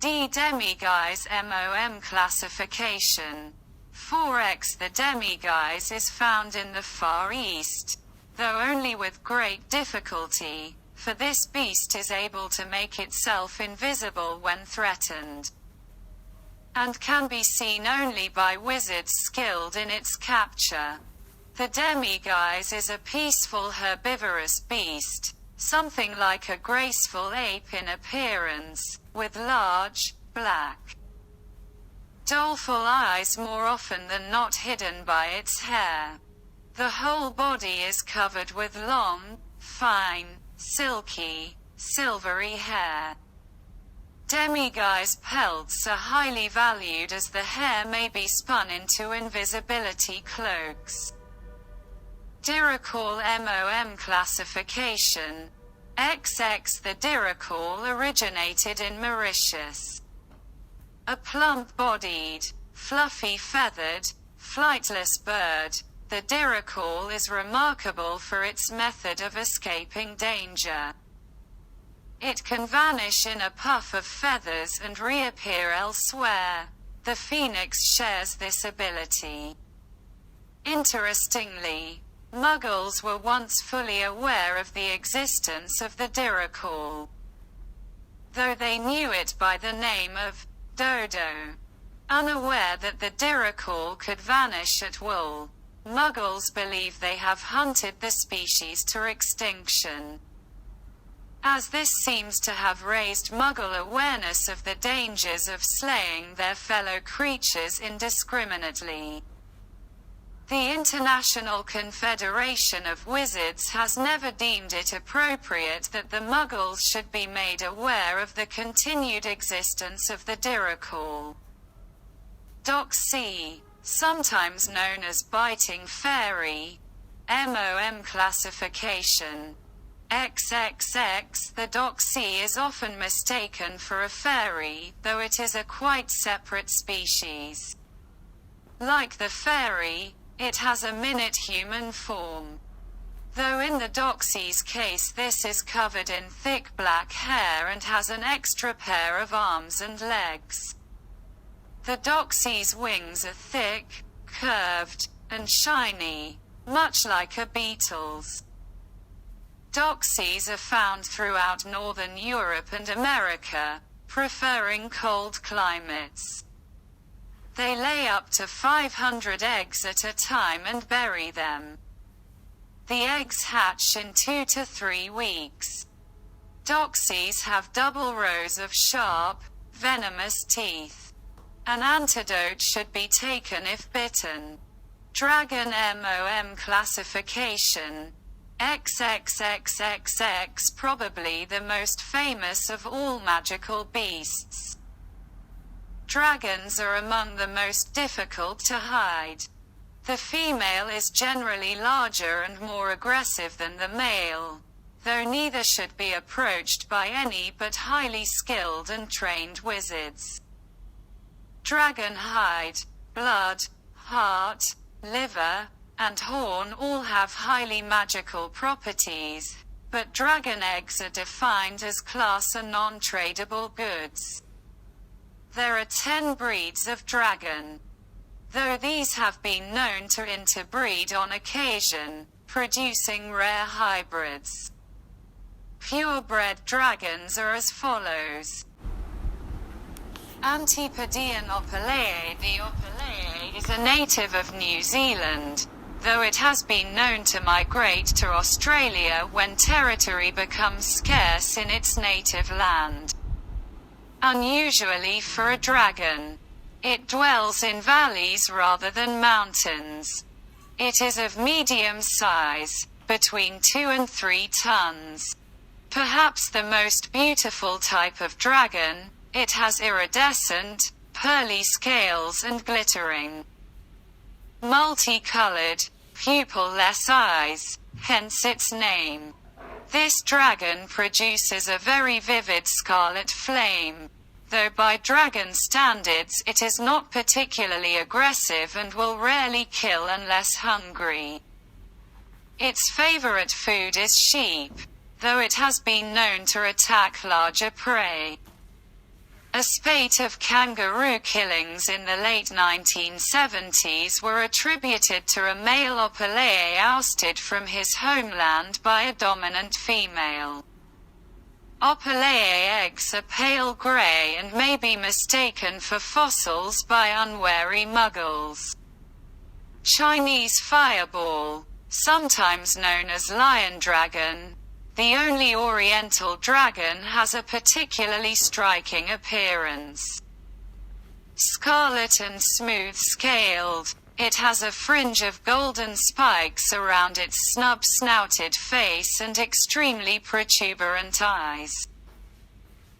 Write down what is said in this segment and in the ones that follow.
D. Demiguise MOM classification. 4x. The demiguise is found in the Far East, though only with great difficulty, for this beast is able to make itself invisible when threatened, and can be seen only by wizards skilled in its capture. The demiguise is a peaceful herbivorous beast, something like a graceful ape in appearance, with large, black, doleful eyes more often than not hidden by its hair. The whole body is covered with long, fine, silky, silvery hair. Demiguise pelts are highly valued as the hair may be spun into invisibility cloaks. Diricawl MOM classification. XX. The diricawl originated in Mauritius. A plump-bodied, fluffy-feathered, flightless bird, the diricawl is remarkable for its method of escaping danger. It can vanish in a puff of feathers and reappear elsewhere. The phoenix shares this ability. Interestingly, Muggles were once fully aware of the existence of the diricawl, though they knew it by the name of dodo. Unaware that the diricawl could vanish at will, Muggles believe they have hunted the species to extinction. As this seems to have raised Muggle awareness of the dangers of slaying their fellow creatures indiscriminately. The International Confederation of Wizards has never deemed it appropriate that the Muggles should be made aware of the continued existence of the diricawl. Doc C, sometimes known as biting fairy, MOM classification. XXX. The Doc C is often mistaken for a fairy, though it is a quite separate species. Like the fairy, it has a minute human form. Though in the Doxy's case this is covered in thick black hair and has an extra pair of arms and legs. The Doxy's wings are thick, curved, and shiny, much like a beetle's. Doxies are found throughout northern Europe and America, preferring cold climates. They lay up to 500 eggs at a time and bury them. The eggs hatch in 2 to 3 weeks. Doxies have double rows of sharp, venomous teeth. An antidote should be taken if bitten. Dragon MOM classification. XXXXX. Probably the most famous of all magical beasts. Dragons are among the most difficult to hide. The female is generally larger and more aggressive than the male, though neither should be approached by any but highly skilled and trained wizards. Dragon hide, blood, heart, liver, and horn all have highly magical properties, but dragon eggs are defined as class A non-tradable goods. There are 10 breeds of dragon, though these have been known to interbreed on occasion, producing rare hybrids. Purebred dragons are as follows. Antipodean opalaea. The opalaea is a native of New Zealand, though it has been known to migrate to Australia when territory becomes scarce in its native land. Unusually for a dragon, it dwells in valleys rather than mountains. It is of medium size, between 2 and 3 tons. Perhaps the most beautiful type of dragon, it has iridescent, pearly scales and glittering, multicolored, pupil-less eyes, hence its name. This dragon produces a very vivid scarlet flame, though by dragon standards it is not particularly aggressive and will rarely kill unless hungry. Its favorite food is sheep, though it has been known to attack larger prey. A spate of kangaroo killings in the late 1970s were attributed to a male opalae ousted from his homeland by a dominant female. Opalae eggs are pale gray and may be mistaken for fossils by unwary muggles. Chinese fireball, sometimes known as lion dragon, the only oriental dragon, has a particularly striking appearance. Scarlet and smooth-scaled, it has a fringe of golden spikes around its snub-snouted face and extremely protuberant eyes.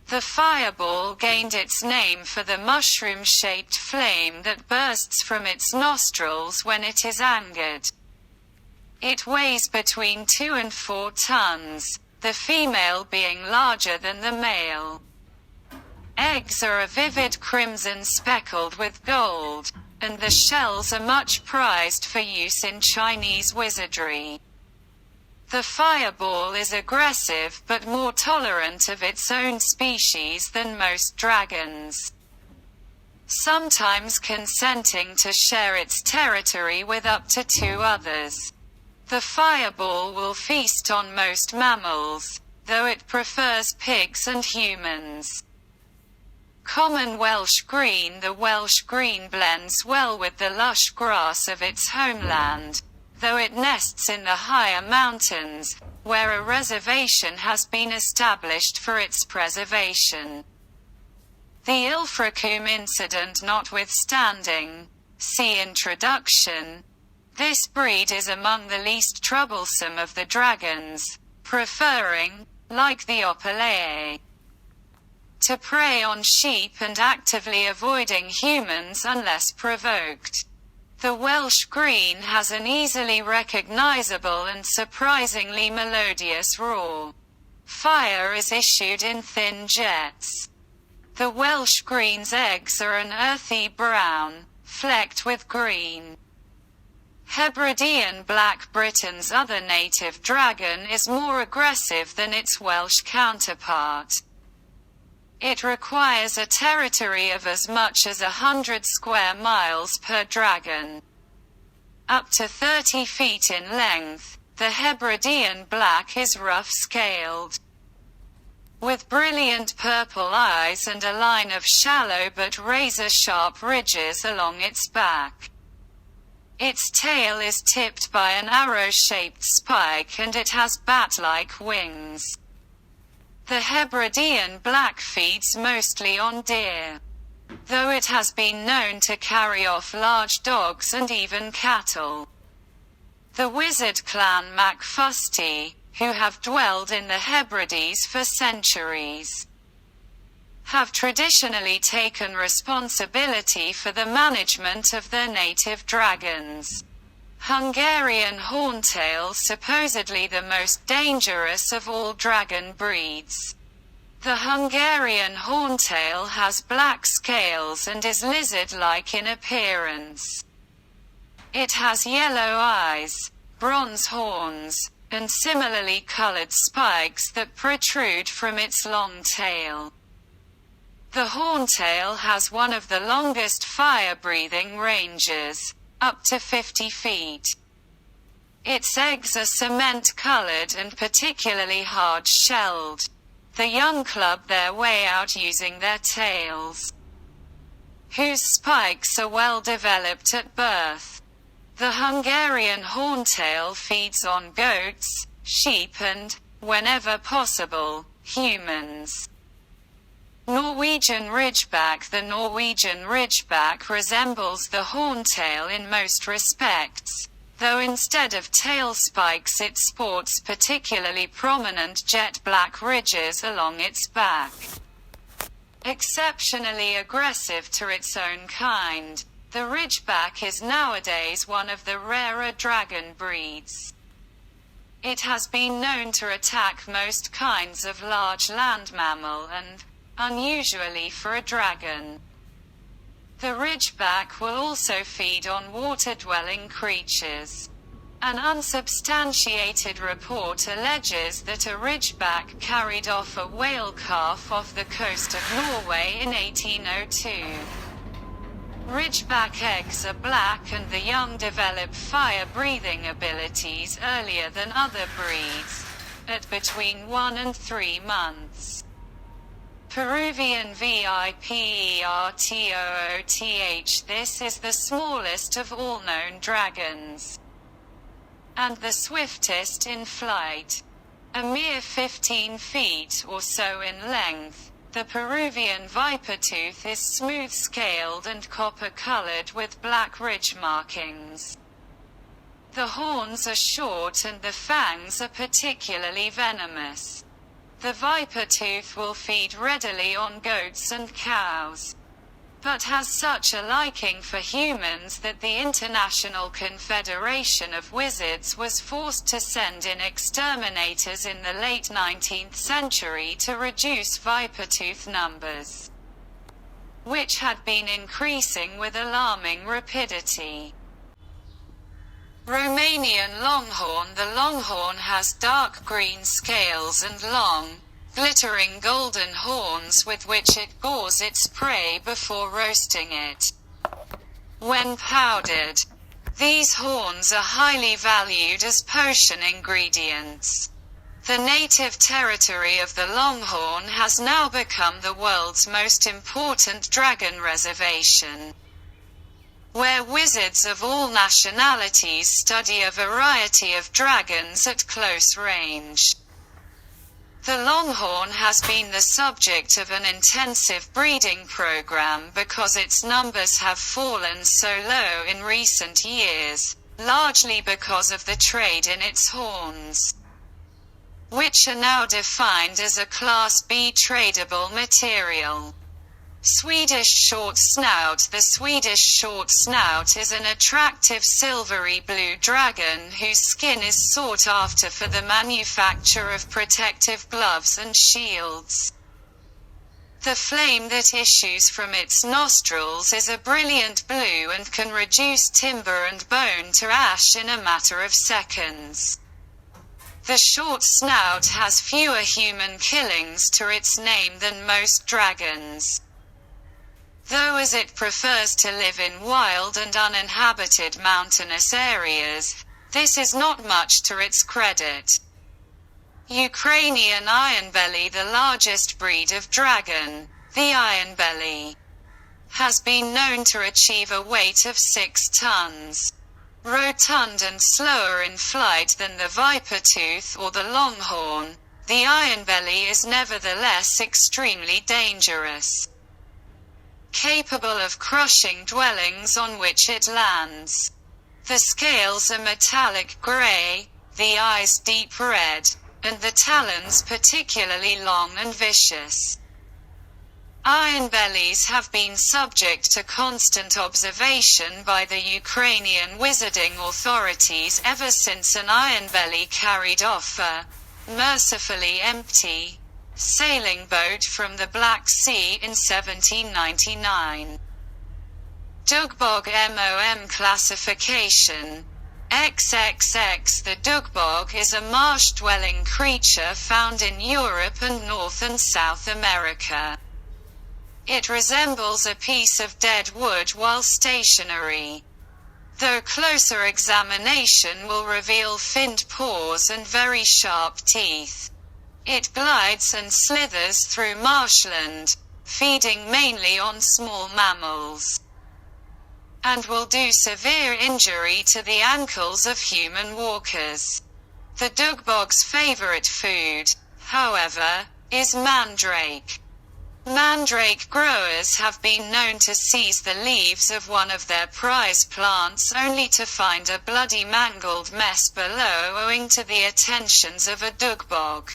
The fireball gained its name for the mushroom-shaped flame that bursts from its nostrils when it is angered. It weighs between 2 and 4 tons, the female being larger than the male. Eggs are a vivid crimson speckled with gold, and the shells are much prized for use in Chinese wizardry. The fireball is aggressive but more tolerant of its own species than most dragons, sometimes consenting to share its territory with up to 2 others. The fireball will feast on most mammals, though it prefers pigs and humans. Common Welsh green. The Welsh green blends well with the lush grass of its homeland, though it nests in the higher mountains, where a reservation has been established for its preservation. The Ilfracombe incident notwithstanding, see introduction, this breed is among the least troublesome of the dragons, preferring, like the opalae, to prey on sheep and actively avoiding humans unless provoked. The Welsh green has an easily recognizable and surprisingly melodious roar. Fire is issued in thin jets. The Welsh green's eggs are an earthy brown, flecked with green. Hebridean black, Britain's other native dragon, is more aggressive than its Welsh counterpart. It requires a territory of as much as 100 square miles per dragon. Up to 30 feet in length, the Hebridean black is rough-scaled, with brilliant purple eyes and a line of shallow but razor-sharp ridges along its back. Its tail is tipped by an arrow-shaped spike and it has bat-like wings. The Hebridean black feeds mostly on deer, though it has been known to carry off large dogs and even cattle. The wizard clan MacFusty, who have dwelled in the Hebrides for centuries, have traditionally taken responsibility for the management of their native dragons. Hungarian horntail, supposedly the most dangerous of all dragon breeds. The Hungarian horntail has black scales and is lizard-like in appearance. It has yellow eyes, bronze horns, and similarly colored spikes that protrude from its long tail. The horntail has one of the longest fire-breathing ranges, up to 50 feet. Its eggs are cement-colored and particularly hard-shelled. The young club their way out using their tails, whose spikes are well developed at birth. The Hungarian horntail feeds on goats, sheep and, whenever possible, humans. Norwegian ridgeback. The Norwegian ridgeback resembles the horntail in most respects, though instead of tail spikes it sports particularly prominent jet black ridges along its back. Exceptionally aggressive to its own kind, the ridgeback is nowadays one of the rarer dragon breeds. It has been known to attack most kinds of large land mammal and, unusually for a dragon, the ridgeback will also feed on water-dwelling creatures. An unsubstantiated report alleges that a ridgeback carried off a whale calf off the coast of Norway in 1802. Ridgeback eggs are black and the young develop fire-breathing abilities earlier than other breeds, at between 1 and 3 months. Peruvian Vipertooth. This is the smallest of all known dragons, and the swiftest in flight. A mere 15 feet or so in length, the Peruvian vipertooth is smooth-scaled and copper-colored with black ridge markings. The horns are short and the fangs are particularly venomous. The vipertooth will feed readily on goats and cows, but has such a liking for humans that the International Confederation of Wizards was forced to send in exterminators in the late 19th century to reduce vipertooth numbers, which had been increasing with alarming rapidity. Romanian longhorn. The longhorn has dark green scales and long, glittering golden horns with which it gores its prey before roasting it. When powdered, these horns are highly valued as potion ingredients. The native territory of the longhorn has now become the world's most important dragon reservation, where wizards of all nationalities study a variety of dragons at close range. The longhorn has been the subject of an intensive breeding program because its numbers have fallen so low in recent years, largely because of the trade in its horns, which are now defined as a Class B tradable material. Swedish short snout. The Swedish short snout is an attractive silvery blue dragon whose skin is sought after for the manufacture of protective gloves and shields. The flame that issues from its nostrils is a brilliant blue and can reduce timber and bone to ash in a matter of seconds. The short snout has fewer human killings to its name than most dragons, though as it prefers to live in wild and uninhabited mountainous areas, this is not much to its credit. Ukrainian ironbelly. The largest breed of dragon, the ironbelly, has been known to achieve a weight of 6 tons. Rotund and slower in flight than the vipertooth or the longhorn, the ironbelly is nevertheless extremely dangerous, capable of crushing dwellings on which it lands. The scales are metallic gray, the eyes deep red, and the talons particularly long and vicious. Ironbellies have been subject to constant observation by the Ukrainian wizarding authorities ever since an ironbelly carried off a mercifully empty sailing boat from the Black Sea in 1799. Dugbog MOM classification XXX. The dugbog is a marsh-dwelling creature found in Europe and North and South America. It resembles a piece of dead wood while stationary, though closer examination will reveal finned paws and very sharp teeth. It glides and slithers through marshland, feeding mainly on small mammals, and will do severe injury to the ankles of human walkers. The dugbog's favorite food, however, is mandrake. Mandrake growers have been known to seize the leaves of one of their prize plants only to find a bloody mangled mess below owing to the attentions of a dugbog.